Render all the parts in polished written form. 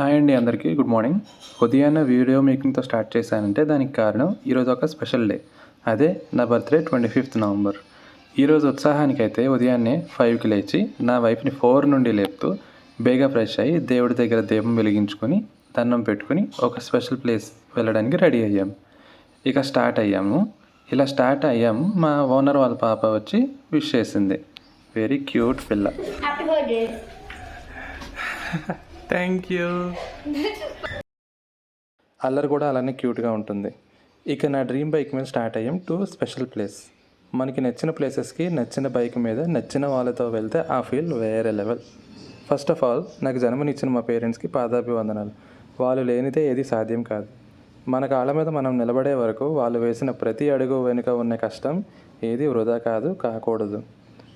Hi అండి అందరికీ good morning. ఉదయాన్నే వీడియో మేకింగ్తో స్టార్ట్ చేశానంటే దానికి కారణం ఈరోజు ఒక స్పెషల్ డే. అదే నా బర్త్డే 25th నవంబర్. ఈరోజు ఉత్సాహానికైతే ఉదయాన్నే 5కి లేచి నా వైఫ్ని 4 నుండి లేపుతూ బేగా ఫ్రెష్ అయ్యి దేవుడి దగ్గర దీపం వెలిగించుకొని దండం పెట్టుకుని ఒక స్పెషల్ ప్లేస్ వెళ్ళడానికి రెడీ అయ్యాము. ఇక స్టార్ట్ అయ్యాము. ఇలా స్టార్ట్ అయ్యాము. మా ఓనర్ వాళ్ళ పాప వచ్చి విష్ చేసింది. వెరీ క్యూట్ పిల్ల. Thank you. అల్లరి కూడా అలానే క్యూట్గా ఉంటుంది. ఇక నా డ్రీమ్ బైక్ మీద స్టార్ట్ అయ్యాం టు స్పెషల్ ప్లేస్. మనకి నచ్చిన ప్లేసెస్కి నచ్చిన బైక్ మీద నచ్చిన వాళ్ళతో వెళ్తే ఆ ఫీల్ వేరే లెవెల్. ఫస్ట్ ఆఫ్ ఆల్ నాకు జన్మనిచ్చిన మా పేరెంట్స్కి పాదాభివందనాలు. వాళ్ళు లేనిదే ఏది సాధ్యం కాదు. మన కాళ్ళ మీద మనం నిలబడే వరకు వాళ్ళు వేసిన ప్రతి అడుగు వెనుక ఉన్న కష్టం ఏది వృధా కాకూడదు.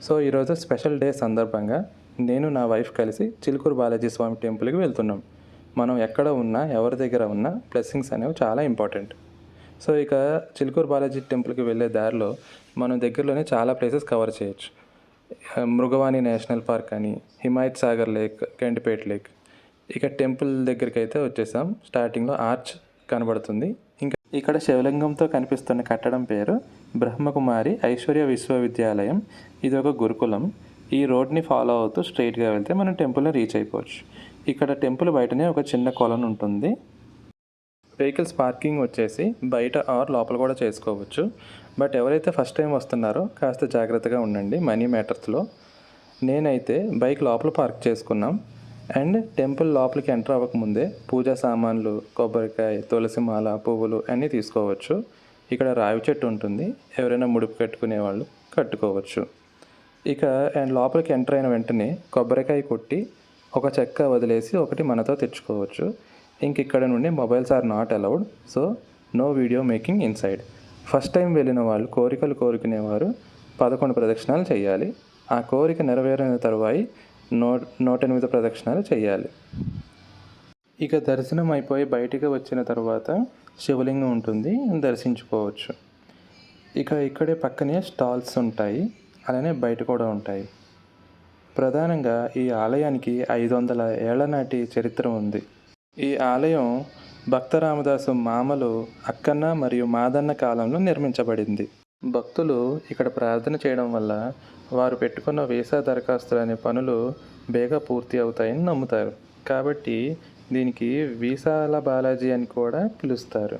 సో ఈరోజు స్పెషల్ డే సందర్భంగా నేను నా వైఫ్ కలిసి చిలుకూరు బాలాజీ స్వామి టెంపుల్కి వెళ్తున్నాం. మనం ఎక్కడ ఉన్నా ఎవరి దగ్గర ఉన్నా బ్లెస్సింగ్స్ అనేవి చాలా ఇంపార్టెంట్. సో ఇక చిలుకూరు బాలాజీ టెంపుల్కి వెళ్ళే దారిలో మనం దగ్గరలోనే చాలా ప్లేసెస్ కవర్ చేయొచ్చు. మృగవాణి నేషనల్ పార్క్ అని, హిమాయత్ సాగర్ లేక్, గండిపేట లేక్. ఇక టెంపుల్ దగ్గరికి అయితే వచ్చేసాం. స్టార్టింగ్లో ఆర్చ్ కనబడుతుంది. ఇంకా ఇక్కడ శివలింగంతో కనిపిస్తున్న కట్టడం పేరు బ్రహ్మకుమారి ఐశ్వర్య విశ్వవిద్యాలయం. ఇది ఒక గురుకులం. ఈ రోడ్ని ఫాలో అవుతూ స్ట్రైట్గా వెళ్తే మనం టెంపుల్ని రీచ్ అయిపోవచ్చు. ఇక్కడ టెంపుల్ బయటనే ఒక చిన్న కొలను ఉంటుంది. వెహికల్స్ పార్కింగ్ వచ్చేసి బయట ఆర్ లోపల కూడా చేసుకోవచ్చు. బట్ ఎవరైతే ఫస్ట్ టైం వస్తున్నారో కాస్త జాగ్రత్తగా ఉండండి మనీ మ్యాటర్స్లో. నేనైతే బైక్ లోపల పార్క్ చేసుకున్నాం. అండ్ టెంపుల్ లోపలికి ఎంటర్ అవ్వకముందే పూజా సామాన్లు, కొబ్బరికాయ, తులసి మాల, పువ్వులు అన్నీ తీసుకోవచ్చు. ఇక్కడ రావి చెట్టు ఉంటుంది. ఎవరైనా ముడుపు కట్టుకునే వాళ్ళు కట్టుకోవచ్చు. ఇక అండ్ లోపలికి ఎంటర్ అయిన వెంటనే కొబ్బరికాయ కొట్టి ఒక చెక్క వదిలేసి ఒకటి మనతో తెచ్చుకోవచ్చు. ఇంక ఇక్కడ నుండి mobiles are not allowed. So no video making inside. First time వెళ్ళిన వాళ్ళు కోరికలు కోరుకునేవారు 11 ప్రదక్షిణాలు చేయాలి. ఆ కోరిక నెరవేరిన తరువాయి 108 ప్రదక్షిణాలు చేయాలి. ఇక దర్శనం అయిపోయి బయటికి వచ్చిన తర్వాత శివలింగం ఉంటుంది, దర్శించుకోవచ్చు. ఇక ఇక్కడే పక్కనే స్టాల్స్ ఉంటాయి, అలానే బయట కూడా ఉంటాయి. ప్రధానంగా ఈ ఆలయానికి 500 ఏళ్ల నాటి చరిత్ర ఉంది. ఈ ఆలయం భక్త రామదాసు మామలు అక్కన్న మరియు మాదన్న కాలంలో నిర్మించబడింది. భక్తులు ఇక్కడ ప్రార్థన చేయడం వల్ల వారు పెట్టుకున్న వీసా దరఖాస్తులు అనే పనులు బేగా పూర్తి అవుతాయని నమ్ముతారు. కాబట్టి దీనికి వీసాల బాలాజీ అని కూడా పిలుస్తారు.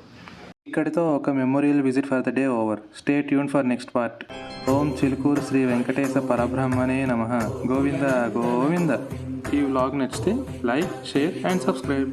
ఇక్కడితో ఒక memorial visit for the day over. Stay tune for next part. Om Chilkur Shri Venkatesha పరబ్రహ్మణే నమః. గోవింద గోవింద. ఈ వ్లాగ్ నచ్చితే లైక్, షేర్ అండ్ సబ్స్క్రైబ్.